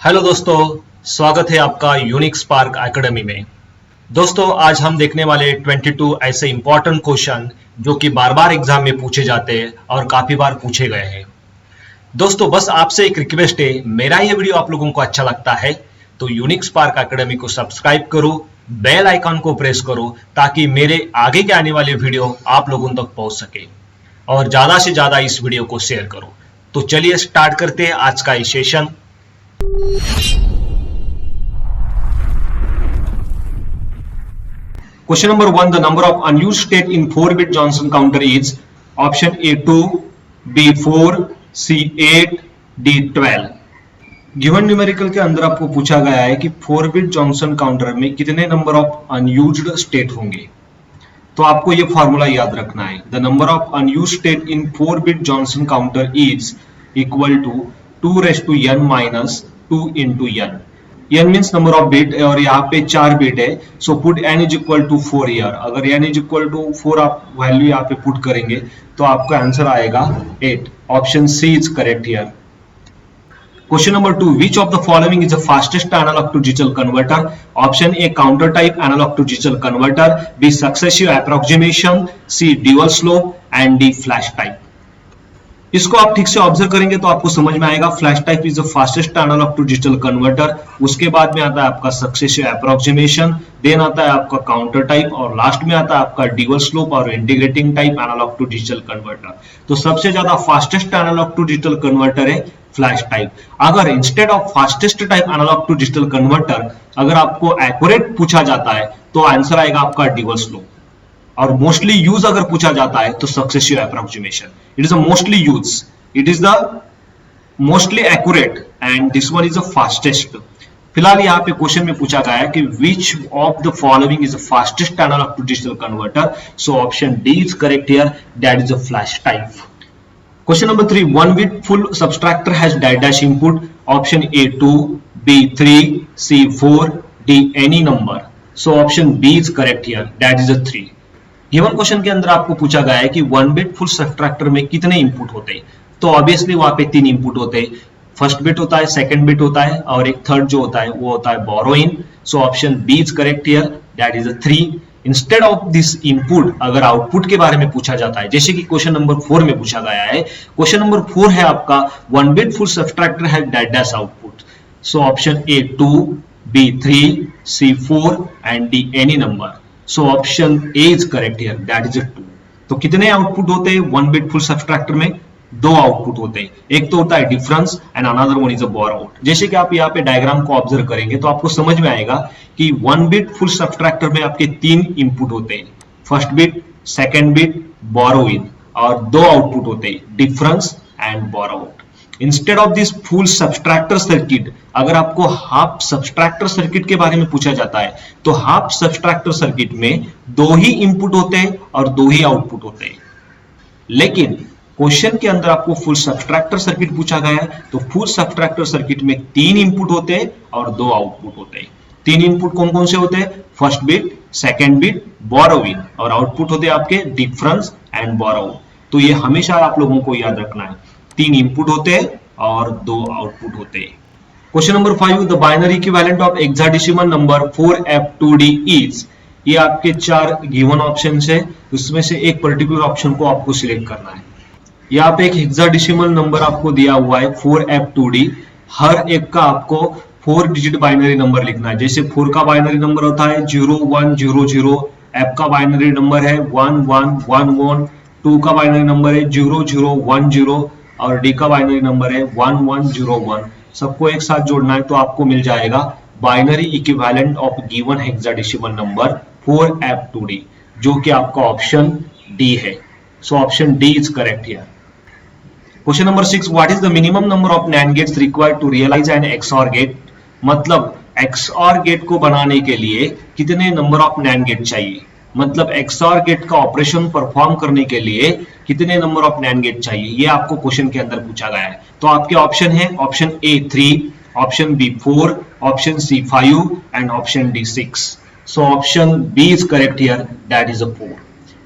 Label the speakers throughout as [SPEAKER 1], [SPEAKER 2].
[SPEAKER 1] Hello दोस्तों, स्वागत है आपका यूनिक स्पार्क एकेडमी में। दोस्तों, आज हम देखने वाले 22 ऐसे इंपॉर्टेंट क्वेश्चन जो कि बार बार एग्जाम में पूछे जाते हैं और काफी बार पूछे गए हैं। दोस्तों, बस आपसे एक रिक्वेस्ट है, मेरा ये वीडियो आप लोगों को अच्छा लगता है तो यूनिक स्पार्क एकेडमी को सब्सक्राइब करो, बेल आइकन को प्रेस करो ताकि मेरे आगे के आने वाले वीडियो आप लोगों तक पहुंच सके और ज्यादा से ज्यादा इस वीडियो को शेयर करो। तो चलिए स्टार्ट करते हैं आज का ये session. Question number 1, the number of unused state in 4-bit Johnson counter is option A 2, B 4, C 8, D 12। Given numerical के अंदर आपको पूछा गया है कि 4-bit जॉनसन काउंटर में कितने नंबर ऑफ अनयूज्ड स्टेट होंगे। तो आपको ये फॉर्मूला याद रखना है, the number of unused state in 4-bit Johnson counter is equal to 2n minus 2 into n। n means number of bit और यहाँ पे 4 बिट है, so put n is equal to 4 here. अगर n इज इक्वल टू 4 आप value यहाँ पे put करेंगे तो आपका आंसर आएगा 8। Option C is correct here. Question number 2, which of the following is the fastest analog to digital converter? Option A counter type analog to digital converter, B successive approximation, C dual slope and D flash type. इसको आप ठीक से observe करेंगे तो आपको समझ में आएगा flash type is the fastest analog to digital converter. उसके बाद में आता है आपका सक्सेसिव अप्रोक्सीमेशन, देन आता है आपका काउंटर टाइप और लास्ट में आता है आपका ड्यूअल स्लोप और integrating type analog to digital converter. तो सबसे ज्यादा fastest analog to digital converter है फ्लैश टाइप। अगर instead of fastest type analog to digital converter अगर आपको एक्यूरेट पूछा जाता है तो आंसर आएगा आपका ड्यूअल स्लोप। और मोस्टली यूज अगर पूछा जाता है तो successive approximation. It is a mostly use, it is the mostly accurate and this one is the fastest. फिलहाल यहाँ पे क्वेश्चन में पूछा गया है कि which of the following is the fastest analog to digital converter? So option D is correct here, that is the flash type. Question number 3, one bit full subtractor has dash input. Option A 2, B 3, C 4, D any number। So option B is correct here, that is the 3। Given question के अंदर आपको पूछा गया है कि one bit full subtractor में कितने input होते हैं? तो ऑब्वियसली वहां पे 3 इनपुट होते हैं। फर्स्ट बिट होता है, सेकंड बिट होता है और एक थर्ड जो होता है वो होता है borrow in. So option B is correct here, that is 3। Instead of this input अगर आउटपुट के बारे में पूछा जाता है, जैसे कि क्वेश्चन नंबर 4 में पूछा गया है, क्वेश्चन नंबर 4 है आपका one bit full subtractor has dash output. So option A 2, B 3, C 4 and D any number। So option A is correct here, that is 2। तो कितने आउटपुट होते हैं वन बिट फुल सबट्रैक्टर में? 2 output होते हैं। एक तो होता है difference and another one is a borrow out. जैसे कि आप यहाँ पे डायग्राम को ऑब्जर्व करेंगे तो आपको समझ में आएगा कि वन बिट फुल सबट्रैक्टर में आपके 3 इनपुट होते हैं, first bit, second bit, borrow in, और 2 आउटपुट होते हैं, difference and borrow out. Instead of this full subtractor circuit अगर आपको हाफ सबट्रैक्टर सर्किट के बारे में पूछा जाता है तो हाफ सबट्रैक्टर सर्किट में 2 ही इनपुट होते हैं और 2 ही आउटपुट होते हैं। लेकिन क्वेश्चन के अंदर आपको फुल सबट्रैक्टर सर्किट पूछा गया है तो फुल सबट्रैक्टर सर्किट में 3 इनपुट होते हैं और 2 आउटपुट होते हैं। 3 इनपुट कौन कौन से होते हैं? First bit, second bit, borrow in, और आउटपुट होते हैं आपके डिफरेंस एंड बोरो आउट। तो ये हमेशा आप लोगों को याद रखना है, 3 इनपुट होते हैं और 2 आउटपुट होते हैं। Question number 5, the binary equivalent of hexadecimal number 4F2D is. ये आपके 4 गिवन ऑप्शंस है, उसमें से एक पर्टिकुलर ऑप्शन को आपको सिलेक्ट करना है। यहाँ पे एक हेक्साडेसिमल नंबर आपको दिया हुआ है 4F2D। हर एक का आपको 4 डिजिट बाइनरी नंबर लिखना है। जैसे 4 का बाइनरी नंबर होता है 0100, F का बाइनरी नंबर है 1111, 2 का बाइनरी नंबर है 0010 और डी का बाइनरी नंबर है 1101। सबको एक साथ जोड़ना है तो आपको मिल जाएगा binary equivalent of given hexadecimal number 4F2D, जो कि आपका ऑप्शन डी है। So option D is correct here. Question number 6, what is the minimum number of NAND gates required to realise an XOR gate? मतलब XOR gate को बनाने के लिए कितने नंबर ऑफ NAND गेट चाहिए? मतलब XOR गेट का ऑपरेशन परफॉर्म करने के लिए कितने नंबर ऑफ NAND गेट चाहिए, ये आपको क्वेश्चन के अंदर पूछा गया है। तो आपके ऑप्शन है option A 3, option B 4, option C 5 and option D 6। So option B is correct here, that is 4।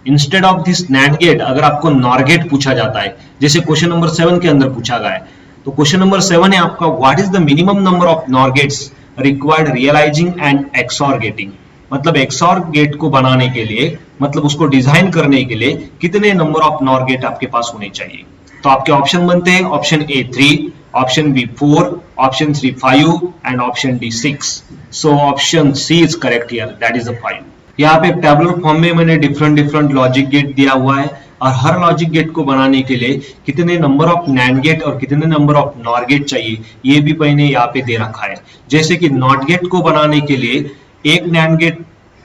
[SPEAKER 1] Instead of this NAND gate अगर आपको NOR गेट पूछा जाता है, जैसे क्वेश्चन नंबर 7 के अंदर पूछा गया है, तो क्वेश्चन नंबर 7 है आपका, what is the minimum number of NOR gates required realising and XOR gating. मतलब एक्सऑर गेट को बनाने के लिए, मतलब उसको डिजाइन करने के लिए कितने नंबर ऑफ नॉर गेट आपके पास होने चाहिए। तो आपके ऑप्शन बनते हैं, option A 3, option B 4, option C 5 and option D 6। So option C is correct here, that is the 5। यहाँ पे टेबुलर फॉर्म में मैंने डिफरेंट लॉजिक गेट दिया हुआ है और हर लॉजिक गेट को बनाने के लिए कितने नंबर ऑफ नैंड गेट और कितने नंबर ऑफ नॉर गेट चाहिए ये भी मैंने यहाँ पे दे रखा है। जैसे कि नॉट गेट को बनाने के लिए एक नैंड गेट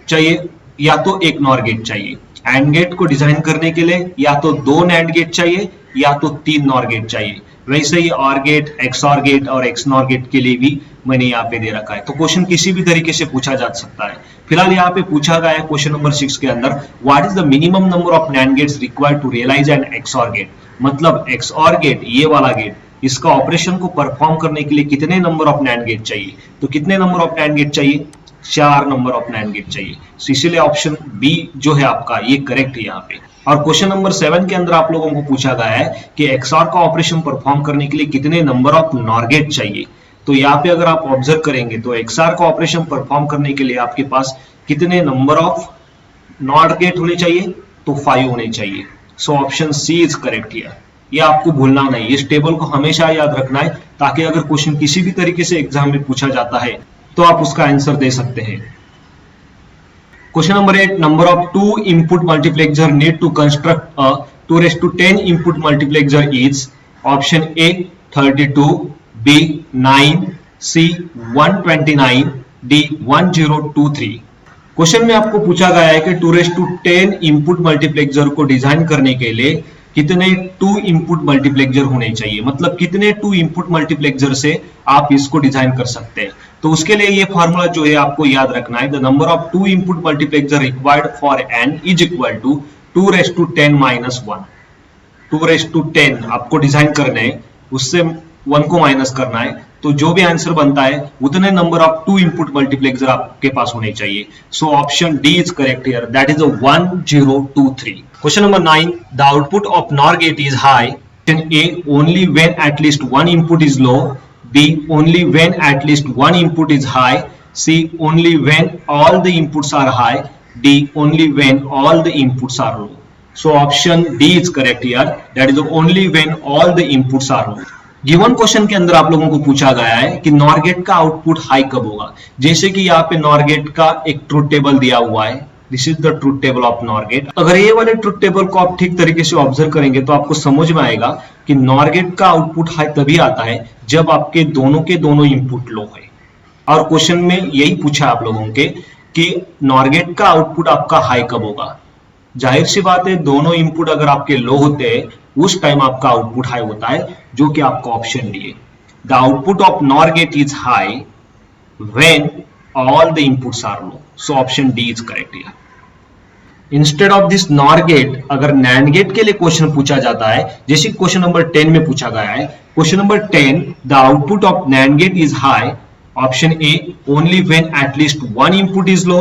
[SPEAKER 1] चाहिए या तो एक नॉर गेट चाहिए, एंड गेट को डिजाइन करने के लिए या तो 2 नैंड गेट चाहिए या तो 3 नॉर गेट चाहिए। वैसे ही ऑर गेट, एक्सऑर गेट और एक्स नॉर गेट के लिए भी मैंने यहाँ पे दे रखा है। तो क्वेश्चन किसी भी तरीके से पूछा जा सकता है। फिलहाल यहाँ पे पूछा गया है क्वेश्चन नंबर 6 के अंदर, what is the minimum number of NAND gates required to realise an XOR gate. मतलब एक्सऑर गेट, ये वाला गेट, इसका ऑपरेशन को परफॉर्म करने के लिए कितने नंबर ऑफ नैंड गेट चाहिए। तो कितने नंबर ऑफ नैंड गेट चाहिए, 4 नंबर ऑफ नैंड गेट चाहिए। इसीलिए ऑप्शन बी जो है आपका ये करेक्ट है यहाँ पे। और क्वेश्चन नंबर 7 के अंदर आप लोगों को पूछा गया है कि एक्सऑर का ऑपरेशन परफॉर्म करने के लिए कितने नंबर ऑफ नॉर गेट चाहिए। तो यहाँ पे अगर आप ऑब्जर्व करेंगे तो एक्सऑर का ऑपरेशन परफॉर्म करने के लिए आपके पास कितने नंबर ऑफ नॉर गेट होने चाहिए, तो 5 होने चाहिए। So option C is correct here. ये आपको भूलना नहीं, इस टेबल को हमेशा याद रखना है ताकि अगर क्वेश्चन किसी भी तरीके से एग्जाम में पूछा जाता है तो आप उसका आंसर दे सकते हैं। Question number 8, number of 2 input multiplexer need to construct a 2⁻10 input multiplexer is. Option A 32, B 9, C 129, D 1023। Question में आपको पूछा गया है कि 2⁻10 इनपुट मल्टीप्लेक्सर को डिजाइन करने के लिए कितने 2 इनपुट मल्टीप्लेक्सर होने चाहिए। मतलब कितने 2 इनपुट मल्टीप्लेक्सर से आप इसको डिजाइन कर सकते हैं। तो उसके लिए ये फॉर्मूला जो है आपको याद रखना है, the number of 2 input multiplexer required for N is equal to 2⁻10 - 1। 2⁻10 आपको डिजाइन करना है, उससे 1 को माइनस करना है, तो जो भी आंसर बनता है उतने नंबर ऑफ 2 इनपुट मल्टीप्लेक्सर आपके पास होने चाहिए। So option D is correct here, that is 1023। Question number 9, the output of NOR gate is high. Option A only when at least 1 input is low, B only when at least 1 input is high, C only when all the inputs are high, D only when all the inputs are low. So option D is correct here, that is only when all the inputs are low. Given question के अंदर आप लोगों को पूछा गया है कि nor gate का आउटपुट हाई कब होगा। जैसे कि यहाँ पे नॉर गेट का एक ट्रुथ टेबल दिया हुआ है, this is the truth table of NOR gate. अगर ये वाले ट्रुथ टेबल को आप ठीक तरीके से ऑब्जर्व करेंगे तो आपको समझ में आएगा कि नॉर गेट का आउटपुट हाई तभी आता है जब आपके दोनों के दोनों इनपुट लो है। और क्वेश्चन में यही पूछा आप लोगों के कि नॉर गेट का आउटपुट आपका हाई कब होगा। जाहिर सी बात है, दोनों इनपुट अगर आपके लो होते हैं उस टाइम आपका आउटपुट हाई होता है, जो कि आपका ऑप्शन डी है। The output of NOR gate is high when all the inputs are low. So option D is correct here. Instead of this NOR gate अगर नैंड गेट के लिए क्वेश्चन पूछा जाता है, जैसे क्वेश्चन नंबर 10 में पूछा गया है, question number 10, the output of NAND gate is high. Option A only when at least 1 input is low,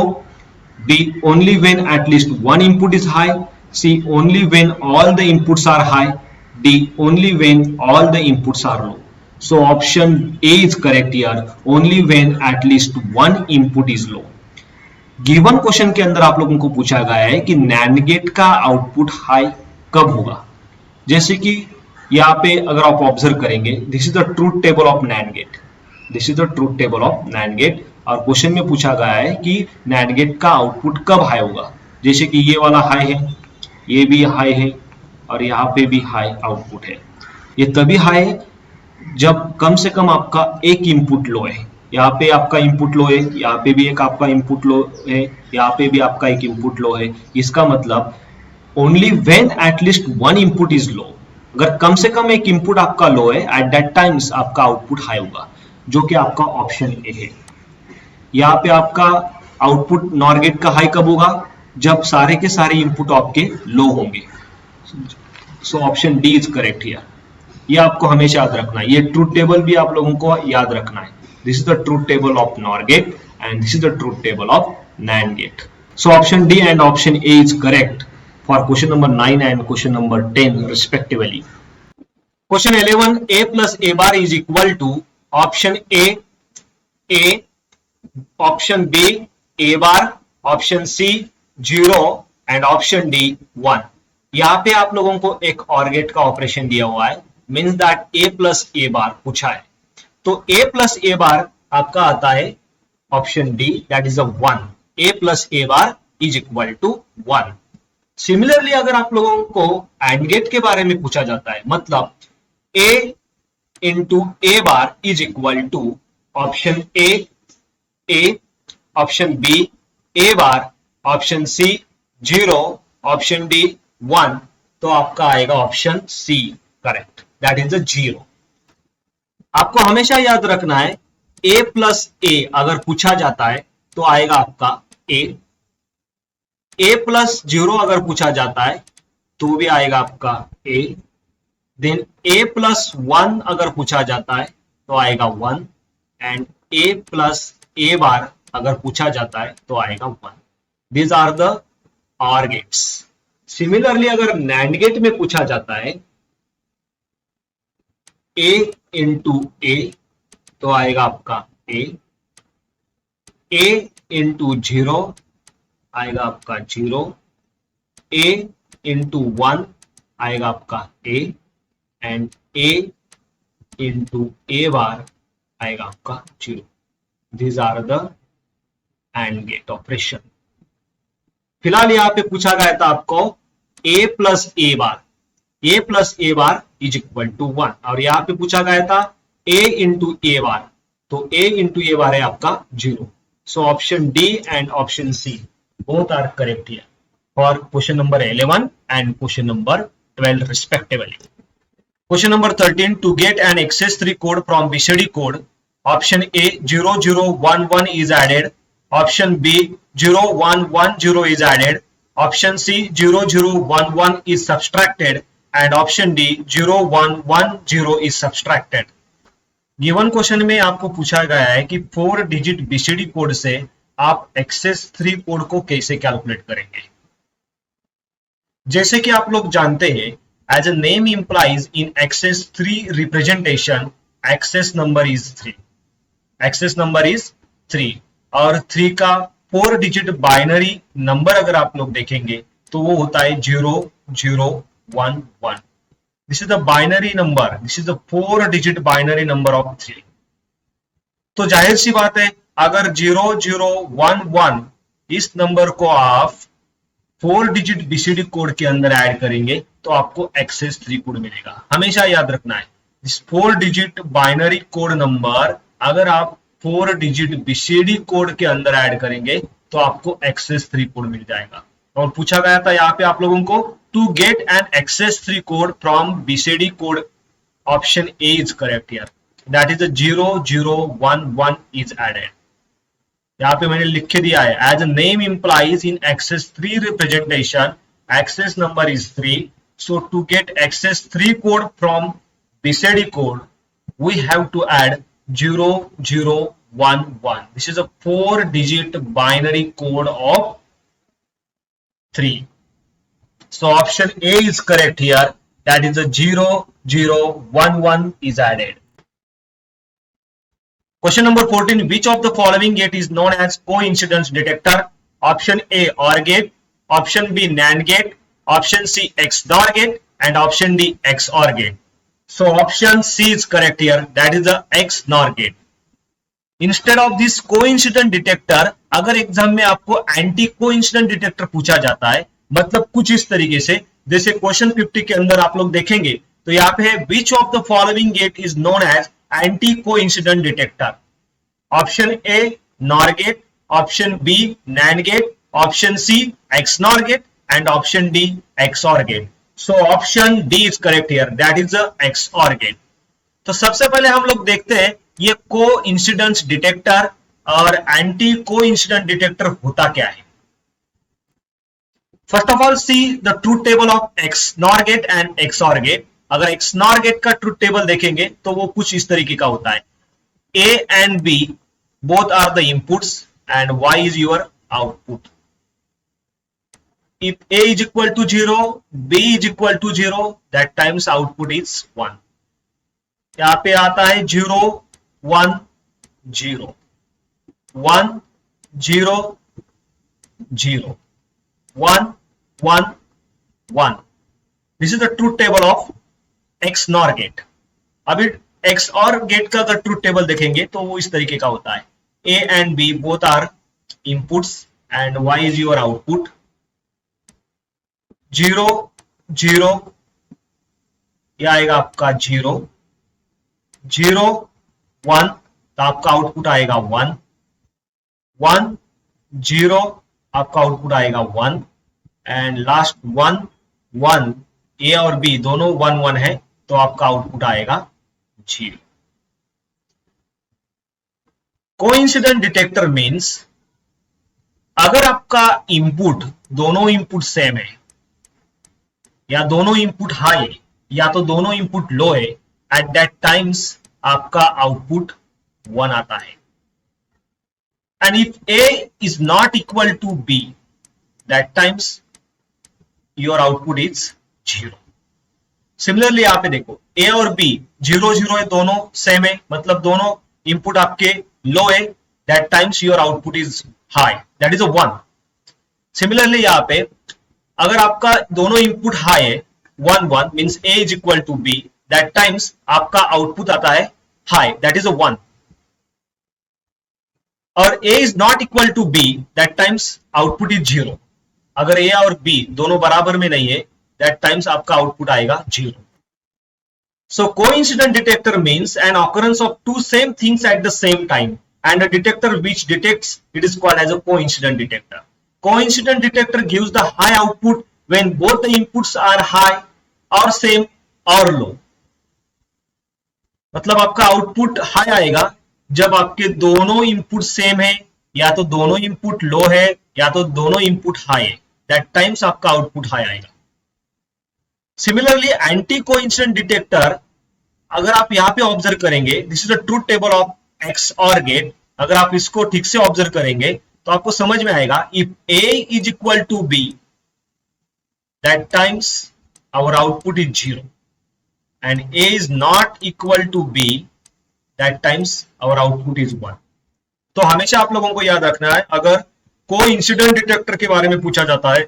[SPEAKER 1] B only when at least 1 input is high, C only when all the inputs are high, D only when all the inputs are low. So option A is correct here, only when at least 1 input is low. Given question के अंदर आप लोगों को पूछा गया है कि NAND gate का आउटपुट हाई कब होगा। जैसे कि यहाँ पे अगर आप ऑब्जर्व करेंगे, this is the truth table of NAND gate, this is the truth table of NAND gate. और क्वेश्चन में पूछा गया है कि नैंड गेट का आउटपुट कब हाई होगा। जैसे कि ये वाला हाई है, ये भी हाई है और यहाँ पे भी हाई आउटपुट है। ये तभी हाई है जब कम से कम आपका एक इनपुट लो है। यहाँ पे आपका इनपुट लो है, यहाँ पे भी एक आपका इनपुट लो है, यहाँ पे भी आपका एक इनपुट लो है। इसका मतलब only when at least 1 input is लो, अगर कम से कम एक इनपुट आपका लो है एट दैट टाइम्स आपका आउटपुट हाई होगा, जो कि आपका ऑप्शन ए है। यहाँ पे आपका आउटपुट नॉर गेट का हाई कब होगा, जब सारे के सारे इनपुट आपके लो होंगे। सो option D is correct here. ये आपको हमेशा याद रखना है, ये ट्रूथ टेबल भी आप लोगों को याद रखना है। This is the truth table of NOR gate and this is the truth table of NAND gate. So option D and option A is correct for question number 9 and question number 10 respectively. Question 11, a plus a bar is equal to option a, option b a bar, option c 0 and option d 1। यहां पे आप लोगों को एक और gate का operation दिया हुआ है, means that a plus a बार पूछा है, तो a प्लस a बार आपका आता है option D, that is a 1। a plus a bar is equal to 1। Similarly अगर आप लोगों को एंड गेट के बारे में पूछा जाता है, मतलब a into a bar is equal to option a, option b a bar, option c 0, option D 1, तो आपका आएगा option C correct, that is the 0। आपको हमेशा याद रखना है a प्लस a अगर पूछा जाता है तो आएगा आपका a प्लस 0 अगर पूछा जाता है तो भी आएगा आपका a, देन a प्लस 1 अगर पूछा जाता है तो आएगा 1, एंड a प्लस a बार अगर पूछा जाता है तो आएगा 1। These are the OR gates. Similarly अगर NAND गेट में पूछा जाता है a इंटू a तो आएगा आपका a इंटू 0 आएगा आपका 0, a इंटू 1 आएगा आपका a, एंड a इंटू a बार आएगा आपका 0। These are the AND gate operation. फिलहाल यहाँ पे पूछा गया था आपको a plus a bar is equal to 1, और यहाँ पे पूछा गया था a इंटू a बार, तो a इंटू a बार है आपका 0। So option D and option C both are correct here for question number 11 and question number 12 respectively. Question number 13, to get an access3 code from BCD code, option A 0011 is added, option B 0110 is added, option C 0011 is subtracted, and option D 0110 is subtracted. Given question में आपको पूछा गया है कि 4 digit BCD code से आप access 3 code को कैसे कैलकुलेट करेंगे। जैसे कि आप लोग जानते हैं, as a name implies, in access 3 representation, access number is 3, access number is 3, और 3 का 4 डिजिट बाइनरी नंबर अगर आप लोग देखेंगे तो वो होता है 0011। This is the binary number, this is the 4 digit binary number of 3। तो जाहिर सी बात है, अगर 0011 इस नंबर को आप 4 डिजिट बीसीडी कोड के अंदर ऐड करेंगे तो आपको एक्सेस 3 कोड मिलेगा। हमेशा याद रखना है, this 4 digit binary code number अगर आप 4 डिजिट बीसीडी कोड के अंदर ऐड करेंगे तो आपको एक्सेस 3 कोड मिल जाएगा। और पूछा गया था यहाँ पे आप लोगों को, to get an excess 3 code from BCD code, option A is correct here, that is 0011 is added. यहाँ पे मैंने लिख के दिया है, as a name implies in excess 3 representation excess number is 3, so to get excess 3 code from BCD code we have to add 0011. This is a 4 digit binary code of 3. So option A is correct here, that is a 0011 is added. Question number 14, which of the following gate is known as coincidence detector? Option A OR gate, option B NAND gate, option C XOR gate, and option D XOR gate. So option C is correct here, that is the XNOR gate. Instead of this coincident detector, अगर exam में आपको anti coincident detector पूछा जाता है, मतलब कुछ इस तरीके से, जैसे क्वेश्चन 50 के अंदर आप लोग देखेंगे तो यहाँ पे है, which of the following gate is known as anti coincident detector? Option A NOR gate, option B NAND gate, option C XNOR gate, and option D XOR gate. So option D is correct here, that is the XOR gate. तो सबसे पहले हम लोग देखते हैं ये coincidence detector और anti coincident detector होता क्या है। First of all see the truth table of XNOR gate and XOR gate. अगर XNOR गेट का ट्रूथ टेबल देखेंगे तो वो कुछ इस तरीके का होता है, A and B both are the inputs and Y is your output. If A is equal to 0, B is equal to 0, that times output is 1. यहाँ पे आता है 0 1 0 1 0 0 1 1 1. This is the truth table of X NOR gate. अभी X OR gate का अगर truth table देखेंगे तो वो इस तरीके का होता है. A and B both are inputs and Y is your output. 0 0 ये आएगा आपका 0 0 1 तो आपका आउटपुट आएगा 1 1 0 आपका आउटपुट आएगा 1 एंड लास्ट 1 1 ए और बी दोनों 1 1 है तो आपका आउटपुट आएगा 0. कोइंसिडेंट डिटेक्टर मींस अगर आपका इनपुट दोनों इनपुट सेम है या दोनों इनपुट हाई है या तो दोनों इनपुट लो है, एट दैट टाइम्स आपका आउटपुट 1 आता है. And if A is not equal to B that times your output is 0. Similarly यहां पे देखो ए और बी 0 0 है, दोनों सेम है, मतलब दोनों इनपुट आपके लो है, that times your output is high, that is a 1. Similarly यहां पे अगर आपका दोनों इनपुट हाई है 1 1 means A is equal to B, that times आपका आउटपुट आता है हाई, दैट इज अ 1. और A is not equal to B that times output is 0. अगर ए और बी दोनों बराबर में नहीं है दैट टाइम्स आपका आउटपुट आएगा 0. So coincident detector means an occurrence of two same things at the same time, and a detector which detects it is called as a coincident detector. Coincident detector gives the high output when both the inputs are high or same or low. मतलब आपका output high आएगा जब आपके दोनों input same है या तो दोनों इनपुट लो है या तो दोनों इनपुट हाई है, दैट टाइम्स आपका आउटपुट हाई आएगा. सिमिलरली एंटी कोइंसिडेंट डिटेक्टर अगर आप यहां पे ऑब्जर्व करेंगे, this is the truth table of x OR gate. अगर आप इसको ठीक से ऑब्जर्व करेंगे तो आपको समझ में आएगा if A is equal to B that times our output is 0 and A is not equal to B that times our output is 1. तो हमेशा आप लोगों को याद रखना है अगर कोइंसिडेंट डिटेक्टर के बारे में पूछा जाता है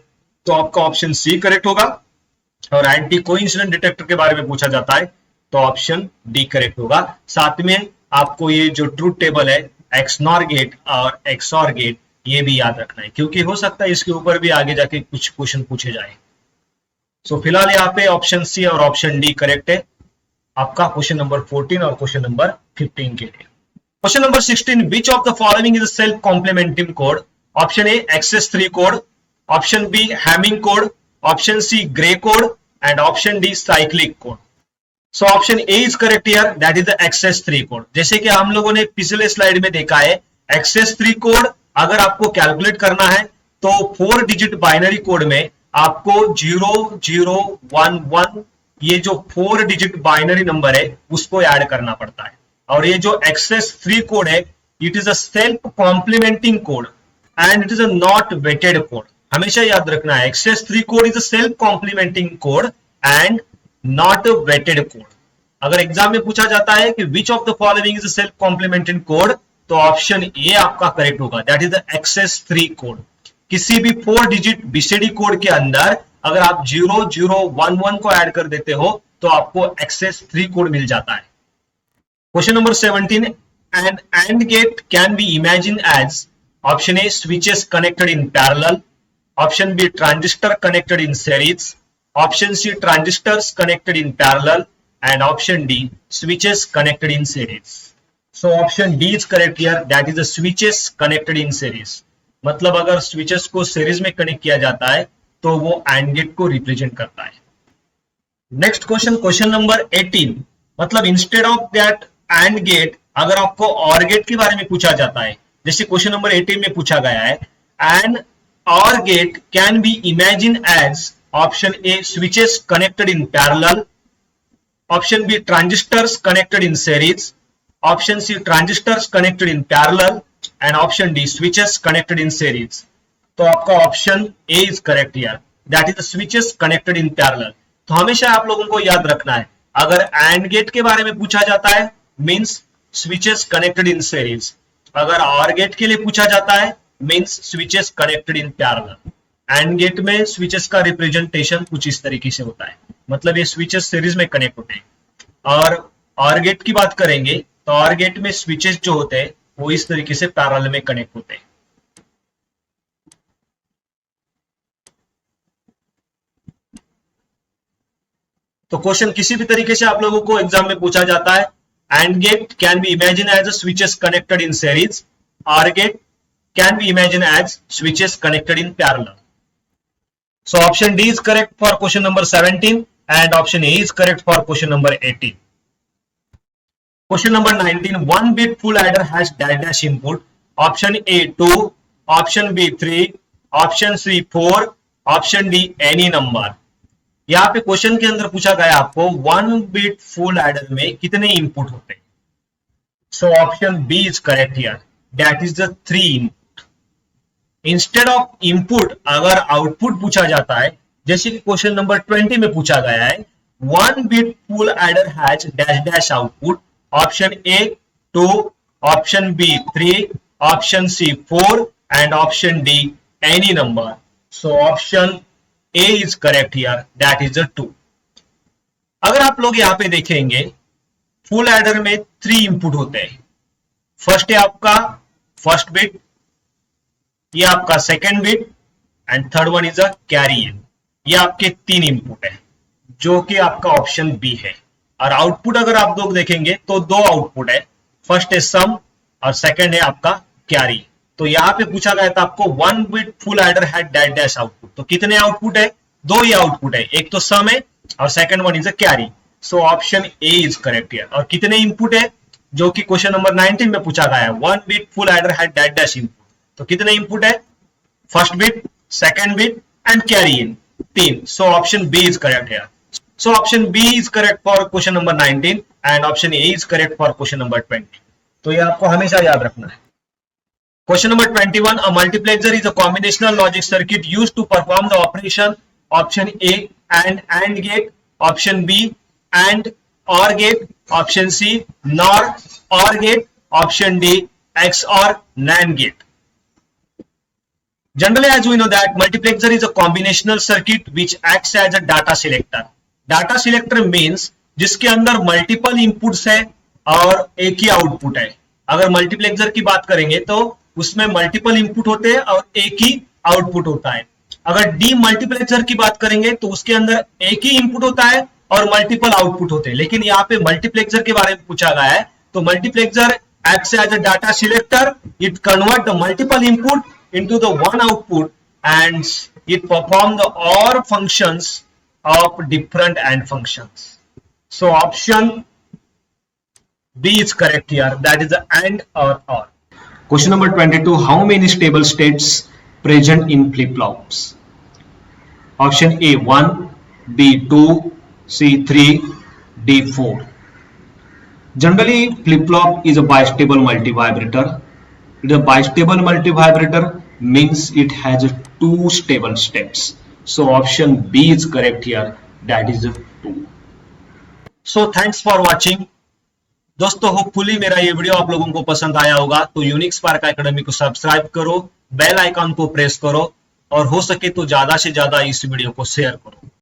[SPEAKER 1] तो आपका ऑप्शन सी करेक्ट होगा, और एंटी कोइंसिडेंट डिटेक्टर के बारे में पूछा जाता है तो ऑप्शन डी करेक्ट होगा. साथ में आपको ये जो ट्रूथ टेबल है एक्स नॉर गेट और एक्स और गेट ये भी याद रखना है, क्योंकि हो सकता है इसके ऊपर भी आगे जाके कुछ क्वेश्चन पूछे जाए. सो फिलहाल यहाँ पे ऑप्शन सी और ऑप्शन डी करेक्ट है आपका क्वेश्चन नंबर 14 और क्वेश्चन नंबर 15 के लिए. Question number 16, which of the following is self complementing code? Option A XS3 code, option B Hamming code, option C gray code and option D cyclic code. So option A is correct here, that is the XS3 code. जैसे कि हम लोगों ने पिछले slide में देखा है XS3 code अगर आपको कैलकुलेट करना है तो 4 डिजिट बाइनरी कोड में आपको 0 0 1 1 ये जो 4 डिजिट बाइनरी नंबर है उसको ऐड करना पड़ता है. और ये जो XS3 कोड है it is a self complementing code and it is a not weighted code. हमेशा याद रखना है XS3 code is a self complementing code and not a weighted code. अगर एग्जाम में पूछा जाता है कि which of the following is a self complementing code तो ऑप्शन ए आपका करेक्ट होगा, that is the XS3 code. किसी भी 4 डिजिट बीसीडी कोड के अंदर अगर आप 0 0 1 1 को ऐड कर देते हो तो आपको XS3 कोड मिल जाता है. Question number 17, an AND gate can be imagined as option A switches connected in parallel, option B transistor connected in series, option C transistors connected in parallel and option D switches connected in series. So option D is correct here, that is the switches connected in series. मतलब अगर switches को series में connect किया जाता है तो वो AND gate को रिप्रेजेंट करता है. नेक्स्ट क्वेश्चन, क्वेश्चन नंबर 18, मतलब instead of that AND gate अगर आपको OR गेट के बारे में पूछा जाता है, जैसे क्वेश्चन नंबर 18 में पूछा गया है, and OR gate can be imagine as option A switches connected in parallel, option B transistors connected in series, option C transistors connected in parallel and option D switches connected in series. तो आपका option A is correct here, that is the switches connected in parallel. तो हमेशा आप लोगों को याद रखना है अगर एंड गेट के बारे में पूछा जाता है means switches connected in series. अगर और गेट के लिए पूछा जाता है means switches connected in parallel. AND gate में स्विचेस का रिप्रेजेंटेशन कुछ इस तरीके से होता है, मतलब ये स्विचेस सीरीज में कनेक्ट होते हैं। और गेट की बात करेंगे तो और गेट में स्विचेस जो होते हैं वो इस तरीके से पैरेलल में कनेक्ट होते हैं। तो क्वेश्चन किसी भी तरीके से आप लोगों को एग्जाम में पूछा जाता है, and gate can be imagine as a switches connected in series, or gate can be imagine as switches connected in parallel. So option D is correct for question number 17 and option A is correct for question number 18. Question number 19, one bit full adder has dash input. Option A 2, option B 3, option C 4, option D any number. यहाँ पे question के अंदर पूछा गया आपको one bit full adder में कितने input होते हैं। So option B is correct here, that is the 3 input. Instead of input अगर आउटपुट पूछा जाता है, जैसे कि क्वेश्चन नंबर 20 में पूछा गया है, one bit full adder has dash dash output. Option A 2, option B 3, option C 4 and option D any number. So option A is correct here, that is the 2। अगर आप लोग यहां पे देखेंगे फुल एडर में 3 इनपुट होते हैं। First है आपका फर्स्ट बिट, ये आपका second bit and third one is a carry in. ये आपके 3 इनपुट है जो कि आपका ऑप्शन बी है। और आउटपुट अगर आप लोग देखेंगे तो 2 आउटपुट है, फर्स्ट है सम और सेकेंड है आपका कैरी। तो यहां पे पूछा गया था आपको one bit full adder had dash dash output, तो कितने आउटपुट है? 2 ही आउटपुट है, एक तो सम है और second one is a carry. So option A is correct here. और कितने इनपुट है जो कि क्वेश्चन नंबर 19 में पूछा गया है, one bit full adder had dash dash input, तो कितने इनपुट है? First bit, second bit and carry in, 3। So option B is correct here. So option B is correct for question number 19 and option A is correct for question number 20। तो ये आपको हमेशा याद रखना है। Question number 21, a multiplexer is a combinational logic circuit used to perform the operation option A and gate, option B and OR gate, option C NOR OR gate, option D XOR NAND gate. Generally, as we know that multiplexer is a combinational circuit which acts as a data selector. Data selector means जिसके अंदर multiple inputs है और एक ही output है। अगर multiplexer की बात करेंगे तो उसमें मल्टीपल इनपुट होते हैं और एक ही आउटपुट होता है। अगर डी मल्टीप्लेक्सर की बात करेंगे तो उसके अंदर एक ही इनपुट होता है और मल्टीपल आउटपुट होते हैं। लेकिन यहाँ पे मल्टीप्लेक्सर के बारे में पूछा गया है, तो multiplexer acts as a data selector. It convert the multiple input into the one output and it perform the OR functions of different AND functions. So option B is correct here. That is the AND or OR. Question number 22. How many stable states present in flip-flops? Option A 1, B 2, C 3, D 4. Generally, flip-flop is a bistable multivibrator. The bistable multivibrator means it has 2 stable steps. So option B is correct here. That is 2. So thanks for watching. दोस्तों, hopefully मेरा ये video आप लोगों को पसंद आया होगा। तो यूनिक स्पार्क एकेडमी को सब्सक्राइब करो, बेल आइकन को प्रेस करो और हो सके तो ज्यादा से ज्यादा इस वीडियो को शेयर करो।